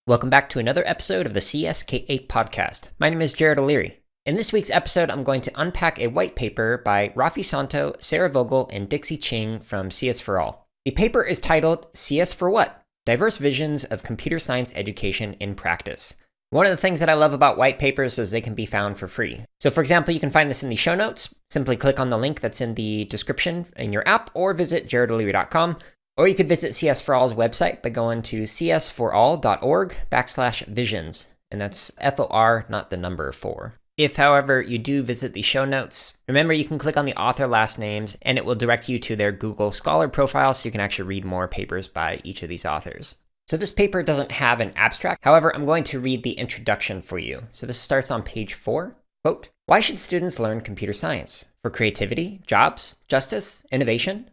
Welcome back to another episode of the CSK8 podcast. My name is Jared O'Leary. In this week's episode, I'm going to unpack a white paper by Rafi Santo, Sarah Vogel, and Dixie Ching from CSforALL. The paper is titled CS for What? Diverse Visions of Computer Science Education in Practice. One of the things that I love about white papers is they can be found for free. So for example, you can find this in the show notes. Simply click on the link that's in the description in your app or visit jaredoleary.com. Or you could visit CSforALL's website by going to csforall.org/visions. And that's FOR, not the number 4. If, however, you do visit the show notes, remember you can click on the author last names and it will direct you to their Google Scholar profile so you can actually read more papers by each of these authors. So this paper doesn't have an abstract. However, I'm going to read the introduction for you. So this starts on page 4. Quote, "Why should students learn computer science? For creativity, jobs, justice, innovation?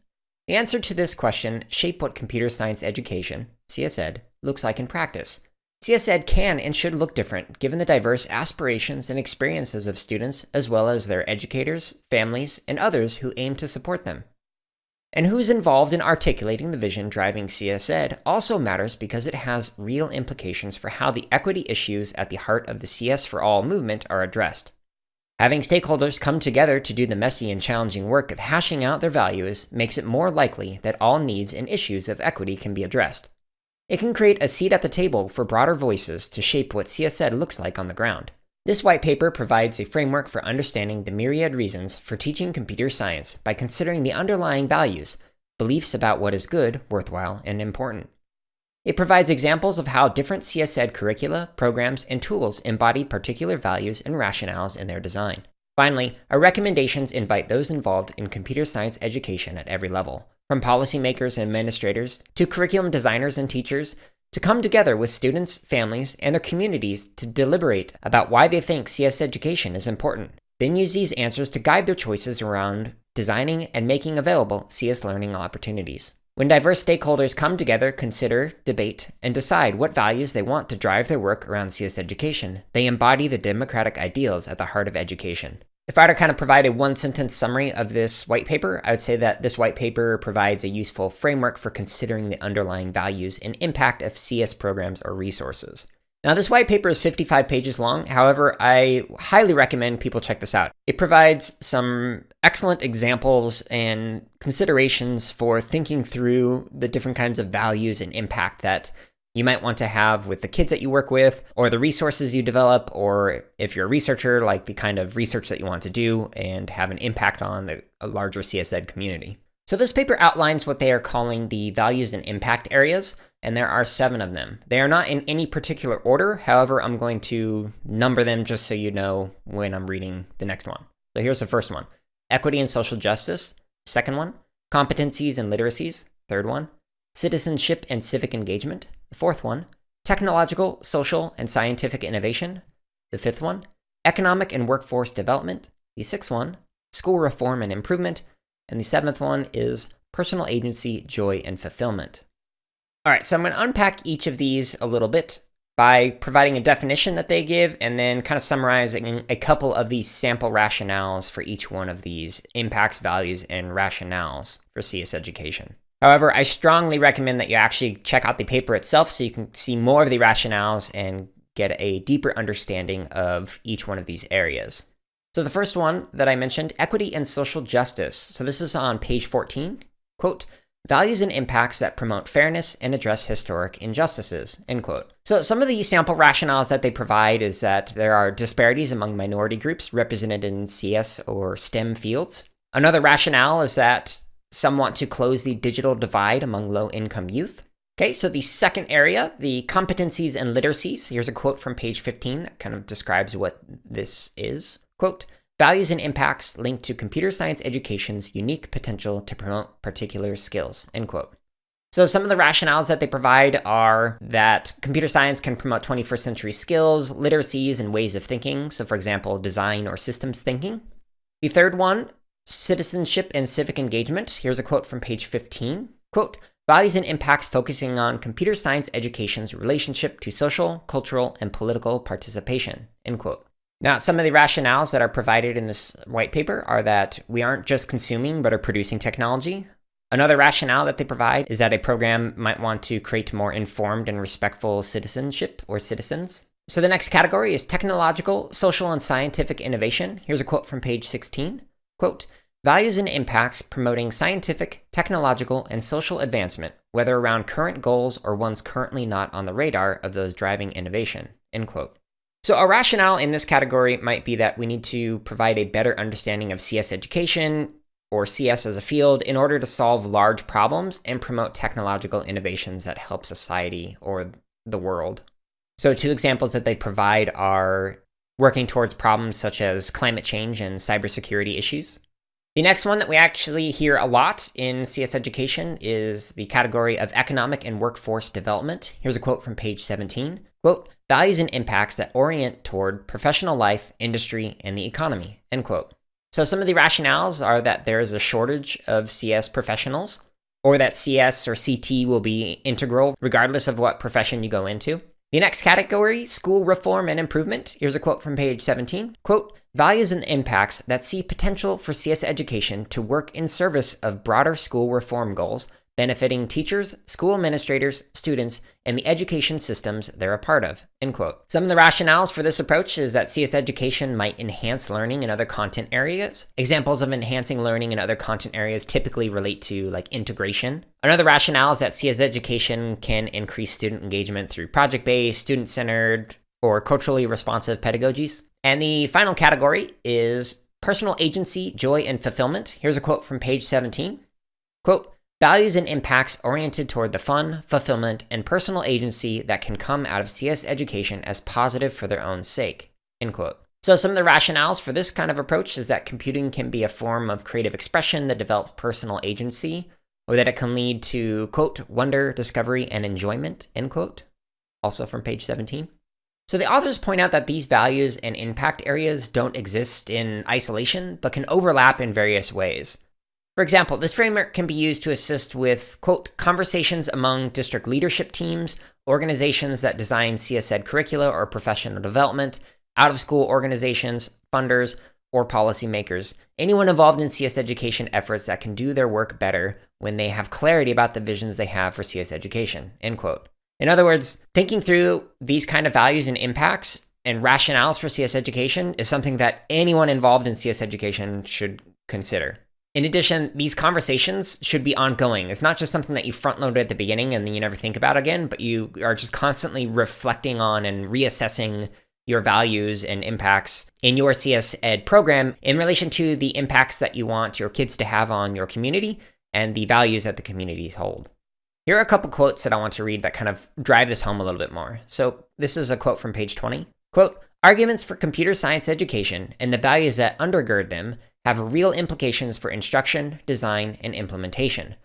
The answer to this question shape what computer science education, CSed, looks like in practice. CSed can and should look different given the diverse aspirations and experiences of students as well as their educators, families, and others who aim to support them. And who's involved in articulating the vision driving CSed also matters because it has real implications for how the equity issues at the heart of the CSforALL movement are addressed. Having stakeholders come together to do the messy and challenging work of hashing out their values makes it more likely that all needs and issues of equity can be addressed. It can create a seat at the table for broader voices to shape what CSed looks like on the ground. This white paper provides a framework for understanding the myriad reasons for teaching computer science by considering the underlying values, beliefs about what is good, worthwhile, and important. It provides examples of how different CSed curricula, programs, and tools embody particular values and rationales in their design. Finally, our recommendations invite those involved in computer science education at every level, from policymakers and administrators to curriculum designers and teachers, to come together with students, families, and their communities to deliberate about why they think CS education is important. Then use these answers to guide their choices around designing and making available CS learning opportunities. When diverse stakeholders come together, consider, debate, and decide what values they want to drive their work around CS education, they embody the democratic ideals at the heart of education." If I were to kind of provide a one-sentence summary of this white paper, I would say that this white paper provides a useful framework for considering the underlying values and impact of CS programs or resources. Now, this white paper is 55 pages long. However, I highly recommend people check this out. It provides some excellent examples and considerations for thinking through the different kinds of values and impact that you might want to have with the kids that you work with, or the resources you develop, or if you're a researcher, like the kind of research that you want to do and have an impact on a larger CSed community. So this paper outlines what they are calling the values and impact areas, and there are 7 of them. They are not in any particular order. However, I'm going to number them just so you know when I'm reading the next one. So here's the first one: equity and social justice. Second one: competencies and literacies. Third one: citizenship and civic engagement. The fourth one: technological, social, and scientific innovation. The fifth one: economic and workforce development. The sixth one: school reform and improvement. And the 7th one is personal agency, joy, and fulfillment. All right, so I'm going to unpack each of these a little bit by providing a definition that they give and then kind of summarizing a couple of these sample rationales for each one of these impacts, values, and rationales for CS education. However, I strongly recommend that you actually check out the paper itself so you can see more of the rationales and get a deeper understanding of each one of these areas. So the first one that I mentioned, equity and social justice. So this is on page 14. Quote, "Values and impacts that promote fairness and address historic injustices," end quote. So some of the sample rationales that they provide is that there are disparities among minority groups represented in CS or STEM fields. Another rationale is that some want to close the digital divide among low-income youth. Okay, so the second area, the competencies and literacies. Here's a quote from page 15 that kind of describes what this is. Quote, "Values and impacts linked to computer science education's unique potential to promote particular skills," end quote. So some of the rationales that they provide are that computer science can promote 21st century skills, literacies, and ways of thinking. So for example, design or systems thinking. The third one, citizenship and civic engagement. Here's a quote from page 15. Quote, "Values and impacts focusing on computer science education's relationship to social, cultural, and political participation," end quote. Now, some of the rationales that are provided in this white paper are that we aren't just consuming, but are producing technology. Another rationale that they provide is that a program might want to create more informed and respectful citizenship or citizens. So the next category is technological, social, and scientific innovation. Here's a quote from page 16. Quote, values and impacts promoting scientific, technological, and social advancement, whether around current goals or ones currently not on the radar of those driving innovation, end quote. So a rationale in this category might be that we need to provide a better understanding of CS education or CS as a field in order to solve large problems and promote technological innovations that help society or the world. So two examples that they provide are working towards problems such as climate change and cybersecurity issues. The next one that we actually hear a lot in CS education is the category of economic and workforce development. Here's a quote from page 17. Quote, values and impacts that orient toward professional life, industry, and the economy, end quote. So some of the rationales are that there is a shortage of CS professionals, or that CS or CT will be integral regardless of what profession you go into. The next category, school reform and improvement. Here's a quote from page 17. Quote, values and impacts that see potential for CS education to work in service of broader school reform goals, benefiting teachers, school administrators, students, and the education systems they're a part of, end quote. Some of the rationales for this approach is that CS education might enhance learning in other content areas. Examples of enhancing learning in other content areas typically relate to like integration. Another rationale is that CS education can increase student engagement through project-based, student-centered, or culturally responsive pedagogies. And the final category is personal agency, joy, and fulfillment. Here's a quote from page 17. Quote, values and impacts oriented toward the fun, fulfillment, and personal agency that can come out of CS education as positive for their own sake, end quote. So some of the rationales for this kind of approach is that computing can be a form of creative expression that develops personal agency, or that it can lead to, quote, wonder, discovery, and enjoyment, end quote. Also from page 17. So the authors point out that these values and impact areas don't exist in isolation, but can overlap in various ways. For example, this framework can be used to assist with, quote, conversations among district leadership teams, organizations that design CSed curricula or professional development, out-of-school organizations, funders, or policymakers, anyone involved in CS education efforts that can do their work better when they have clarity about the visions they have for CS education, end quote. In other words, thinking through these kind of values and impacts and rationales for CS education is something that anyone involved in CS education should consider. In addition, these conversations should be ongoing. It's not just something that you front load at the beginning and then you never think about again, but you are just constantly reflecting on and reassessing your values and impacts in your CS Ed program in relation to the impacts that you want your kids to have on your community and the values that the communities hold. Here are a couple quotes that I want to read that kind of drive this home a little bit more. So this is a quote from page 20. Quote, arguments for computer science education and the values that undergird them have real implications for instruction, design, and implementation.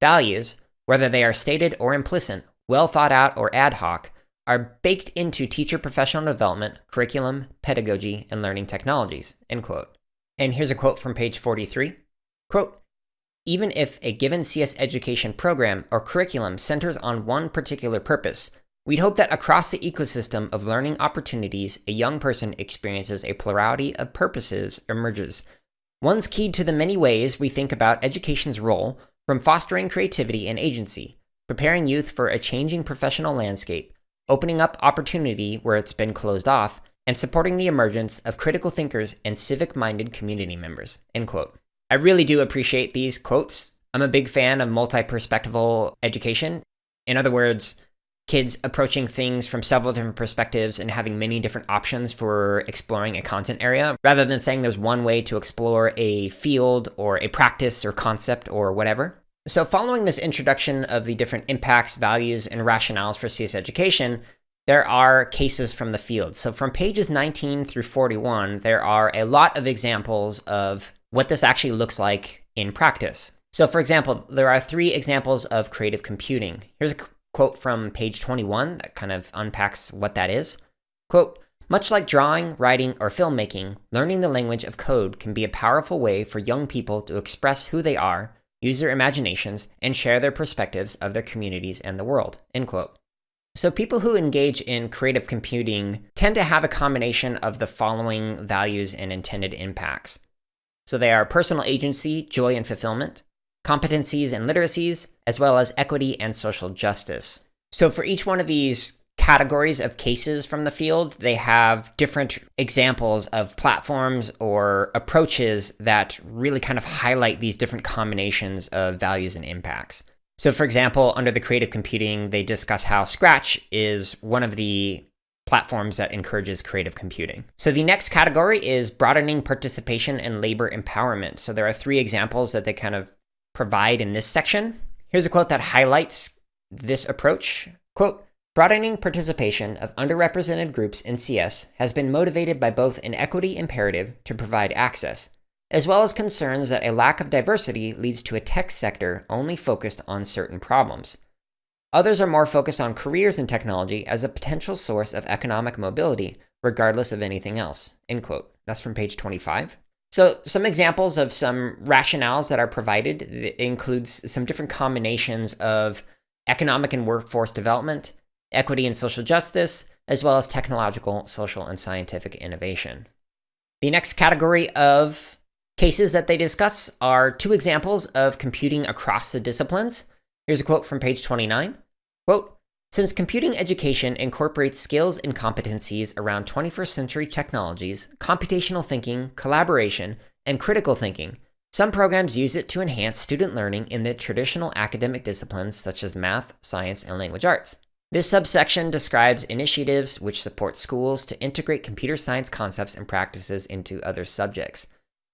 Values, whether they are stated or implicit, well thought out or ad hoc, are baked into teacher professional development, curriculum, pedagogy, and learning technologies, end quote. And here's a quote from page 43. Quote, even if a given CS education program or curriculum centers on one particular purpose, we'd hope that across the ecosystem of learning opportunities, a young person experiences a plurality of purposes emerges. One's keyed to the many ways we think about education's role, from fostering creativity and agency, preparing youth for a changing professional landscape, opening up opportunity where it's been closed off, and supporting the emergence of critical thinkers and civic-minded community members, end quote. I really do appreciate these quotes. I'm a big fan of multi-perspectival education. In other words, kids approaching things from several different perspectives and having many different options for exploring a content area, rather than saying there's one way to explore a field or a practice or concept or whatever. So following this introduction of the different impacts, values, and rationales for CS education, there are cases from the field. So from pages 19 through 41, there are a lot of examples of what this actually looks like in practice. So for example, there are 3 examples of creative computing. Here's a quote from page 21 that kind of unpacks what that is. Quote, much like drawing, writing, or filmmaking, learning the language of code can be a powerful way for young people to express who they are, use their imaginations, and share their perspectives of their communities and the world, end quote. So people who engage in creative computing tend to have a combination of the following values and intended impacts. So they are personal agency, joy, and fulfillment, competencies and literacies, as well as equity and social justice. So for each one of these categories of cases from the field, they have different examples of platforms or approaches that really kind of highlight these different combinations of values and impacts. So for example, under the creative computing, they discuss how Scratch is one of the platforms that encourages creative computing. So the next category is broadening participation and labor empowerment. So there are 3 examples that they kind of provide in this section. Here's a quote that highlights this approach. Quote, "Broadening participation of underrepresented groups in CS has been motivated by both an equity imperative to provide access, as well as concerns that a lack of diversity leads to a tech sector only focused on certain problems. Others are more focused on careers in technology as a potential source of economic mobility, regardless of anything else." End quote. That's from page 25. So some examples of some rationales that are provided includes some different combinations of economic and workforce development, equity and social justice, as well as technological, social, and scientific innovation. The next category of cases that they discuss are 2 examples of computing across the disciplines. Here's a quote from page 29. Quote, "Since computing education incorporates skills and competencies around 21st century technologies, computational thinking, collaboration, and critical thinking, some programs use it to enhance student learning in the traditional academic disciplines such as math, science, and language arts. This subsection describes initiatives which support schools to integrate computer science concepts and practices into other subjects,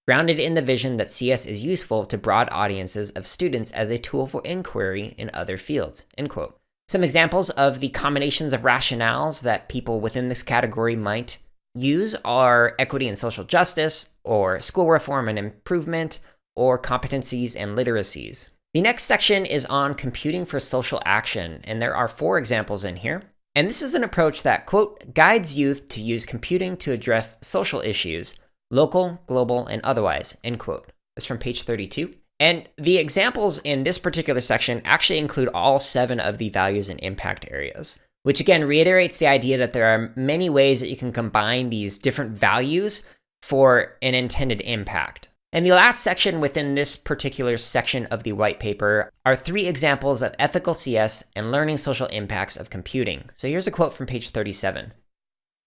grounded in the vision that CS is useful to broad audiences of students as a tool for inquiry in other fields." End quote. Some examples of the combinations of rationales that people within this category might use are equity and social justice, or school reform and improvement, or competencies and literacies. The next section is on computing for social action, and there are 4 examples in here. And this is an approach that, quote, "guides youth to use computing to address social issues, local, global, and otherwise," end quote. That's from page 32. And the examples in this particular section actually include all 7 of the values and impact areas, which again reiterates the idea that there are many ways that you can combine these different values for an intended impact. And the last section within this particular section of the white paper are 3 examples of ethical CS and learning social impacts of computing. So here's a quote from page 37.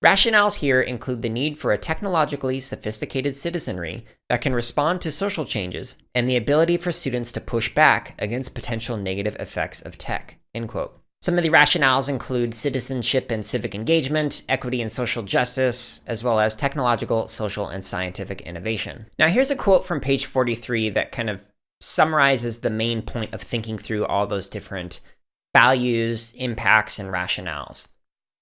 "Rationales here include the need for a technologically sophisticated citizenry that can respond to social changes and the ability for students to push back against potential negative effects of tech." End quote. Some of the rationales include citizenship and civic engagement, equity and social justice, as well as technological, social, and scientific innovation. Now here's a quote from page 43 that kind of summarizes the main point of thinking through all those different values, impacts, and rationales.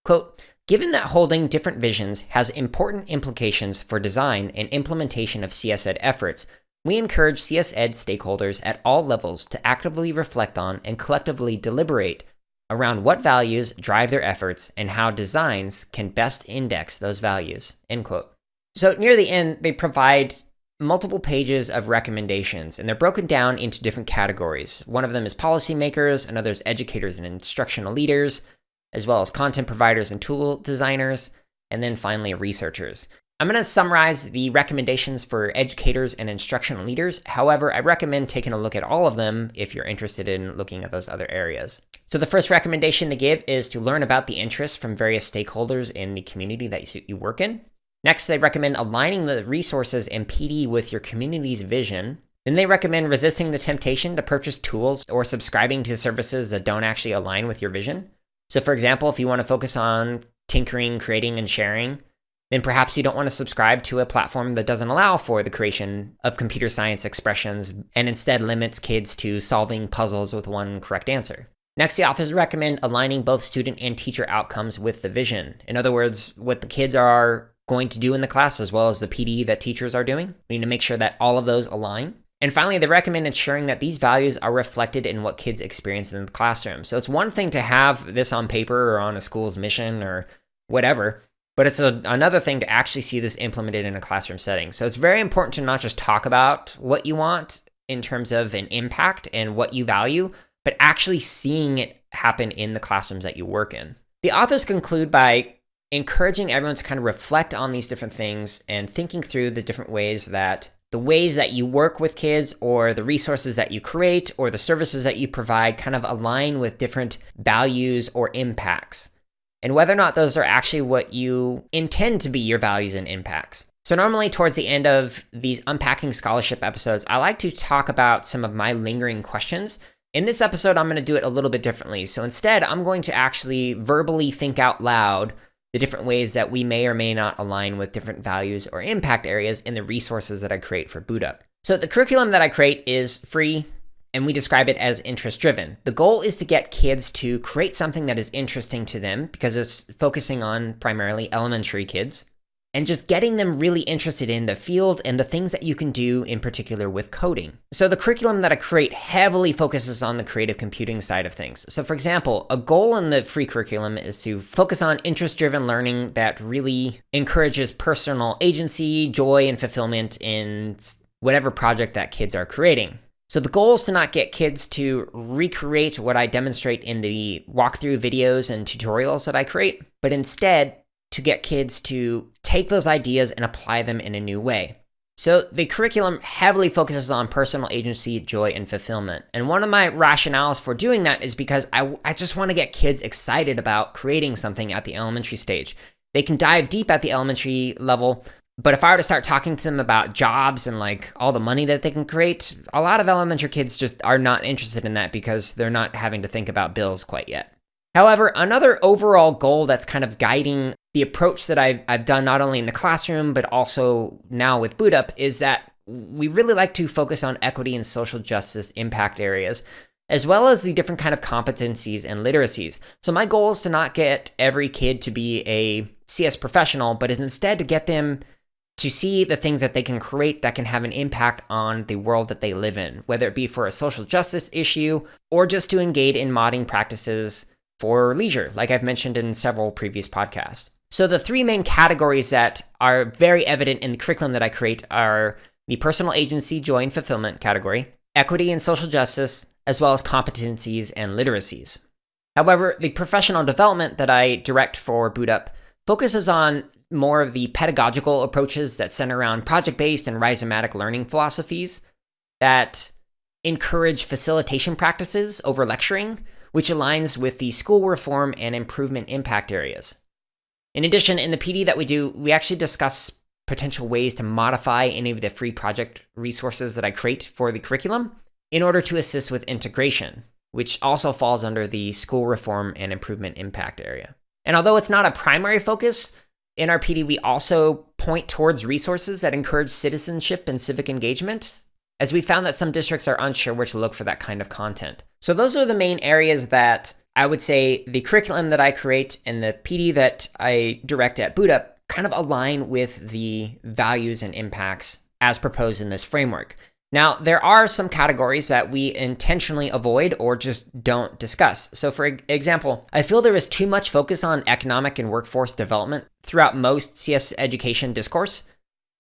Quote, "Given that holding different visions has important implications for design and implementation of CSed efforts, we encourage CSed stakeholders at all levels to actively reflect on and collectively deliberate around what values drive their efforts and how designs can best index those values." End quote. So near the end, they provide multiple pages of recommendations, and they're broken down into different categories. One of them is policymakers, another is educators and instructional leaders, as well as content providers and tool designers, and then finally researchers. I'm going to summarize the recommendations for educators and instructional leaders. However, I recommend taking a look at all of them if you're interested in looking at those other areas. So the first recommendation they give is to learn about the interests from various stakeholders in the community that you work in. Next, they recommend aligning the resources and PD with your community's vision. Then they recommend resisting the temptation to purchase tools or subscribing to services that don't actually align with your vision. So for example, if you want to focus on tinkering, creating, and sharing, then perhaps you don't want to subscribe to a platform that doesn't allow for the creation of computer science expressions and instead limits kids to solving puzzles with one correct answer. Next, the authors recommend aligning both student and teacher outcomes with the vision. In other words, what the kids are going to do in the class as well as the PD that teachers are doing. We need to make sure that all of those align. And finally, they recommend ensuring that these values are reflected in what kids experience in the classroom. So it's one thing to have this on paper or on a school's mission or whatever, but it's another thing to actually see this implemented in a classroom setting. So it's very important to not just talk about what you want in terms of an impact and what you value, but actually seeing it happen in the classrooms that you work in. The authors conclude by encouraging everyone to kind of reflect on these different things and thinking through the different ways that the ways that you work with kids or the resources that you create or the services that you provide kind of align with different values or impacts, and whether or not those are actually what you intend to be your values and impacts. So normally towards the end of these Unpacking Scholarship episodes, I like to talk about some of my lingering questions. In this episode, I'm going to do it a little bit differently. So instead, I'm going to actually verbally think out loud the different ways that we may or may not align with different values or impact areas in the resources that I create for Boot Up. So the curriculum that I create is free, and we describe it as interest-driven. The goal is to get kids to create something that is interesting to them because it's focusing on primarily elementary kids, and just getting them really interested in the field and the things that you can do in particular with coding. So the curriculum that I create heavily focuses on the creative computing side of things. So for example, a goal in the free curriculum is to focus on interest-driven learning that really encourages personal agency, joy, and fulfillment in whatever project that kids are creating. So the goal is to not get kids to recreate what I demonstrate in the walkthrough videos and tutorials that I create, but instead to get kids to take those ideas and apply them in a new way. So the curriculum heavily focuses on personal agency, joy, and fulfillment. And one of my rationales for doing that is because I just want to get kids excited about creating something at the elementary stage. They can dive deep at the elementary level, but if I were to start talking to them about jobs and like all the money that they can create, a lot of elementary kids just are not interested in that because they're not having to think about bills quite yet. However, another overall goal that's kind of guiding the approach that I've done not only in the classroom, but also now with Boot Up is that we really like to focus on equity and social justice impact areas, as well as the different kind of competencies and literacies. So my goal is to not get every kid to be a CS professional, but is instead to get them to see the things that they can create that can have an impact on the world that they live in, whether it be for a social justice issue or just to engage in modding practices for leisure, like I've mentioned in several previous podcasts. So the three main categories that are very evident in the curriculum that I create are the personal agency, joy, and fulfillment category, equity and social justice, as well as competencies and literacies. However, the professional development that I direct for Boot Up focuses on more of the pedagogical approaches that center around project-based and rhizomatic learning philosophies that encourage facilitation practices over lecturing, which aligns with the school reform and improvement impact areas. In addition, in the PD that we do, we actually discuss potential ways to modify any of the free project resources that I create for the curriculum in order to assist with integration, which also falls under the school reform and improvement impact area. And although it's not a primary focus, in our PD, we also point towards resources that encourage citizenship and civic engagement, as we found that some districts are unsure where to look for that kind of content. So those are the main areas that I would say the curriculum that I create and the PD that I direct at Boot Up kind of align with the values and impacts as proposed in this framework. Now, there are some categories that we intentionally avoid or just don't discuss. So for example, I feel there is too much focus on economic and workforce development throughout most CS education discourse,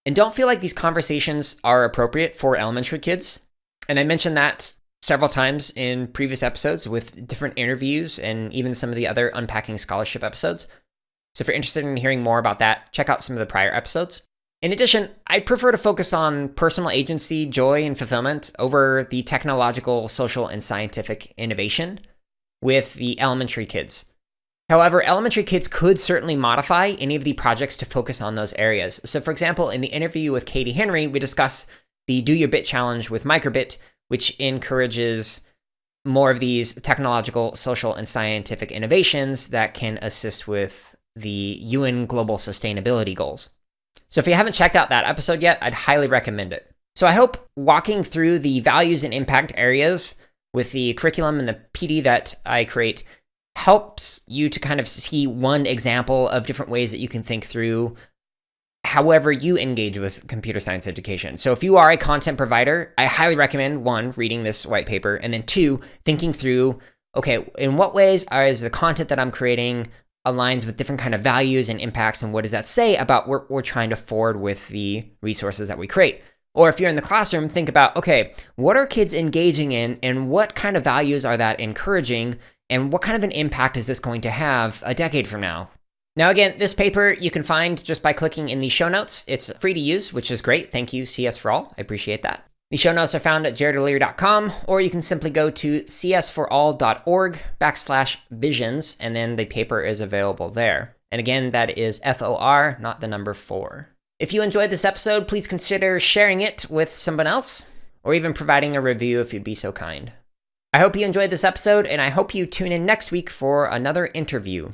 and don't feel like these conversations are appropriate for elementary kids. And I mentioned that several times in previous episodes with different interviews and even some of the other Unpacking Scholarship episodes. So if you're interested in hearing more about that, check out some of the prior episodes. In addition, I prefer to focus on personal agency, joy, and fulfillment over the technological, social, and scientific innovation with the elementary kids. However, elementary kids could certainly modify any of the projects to focus on those areas. So for example, in the interview with Katie Henry, we discuss the Do Your Bit challenge with Microbit, which encourages more of these technological, social, and scientific innovations that can assist with the UN Global Sustainability Goals. So if you haven't checked out that episode yet, I'd highly recommend it. So I hope walking through the values and impact areas with the curriculum and the PD that I create helps you to kind of see one example of different ways that you can think through however you engage with computer science education. So if you are a content provider, I highly recommend, one, reading this white paper, and then two, thinking through, okay, in what ways is the content that I'm creating aligns with different kind of values and impacts, and what does that say about what we're trying to forward with the resources that we create? Or if you're in the classroom, think about, okay, what are kids engaging in, and what kind of values are that encouraging, and what kind of an impact is this going to have a decade from now? Now again, this paper you can find just by clicking in the show notes. It's free to use, which is great. Thank you, CSforALL. I appreciate that. The show notes are found at jaredoleary.com, or you can simply go to csforall.org/visions, and then the paper is available there. And again, that is FOR, not the number 4. If you enjoyed this episode, please consider sharing it with someone else, or even providing a review if you'd be so kind. I hope you enjoyed this episode, and I hope you tune in next week for another interview.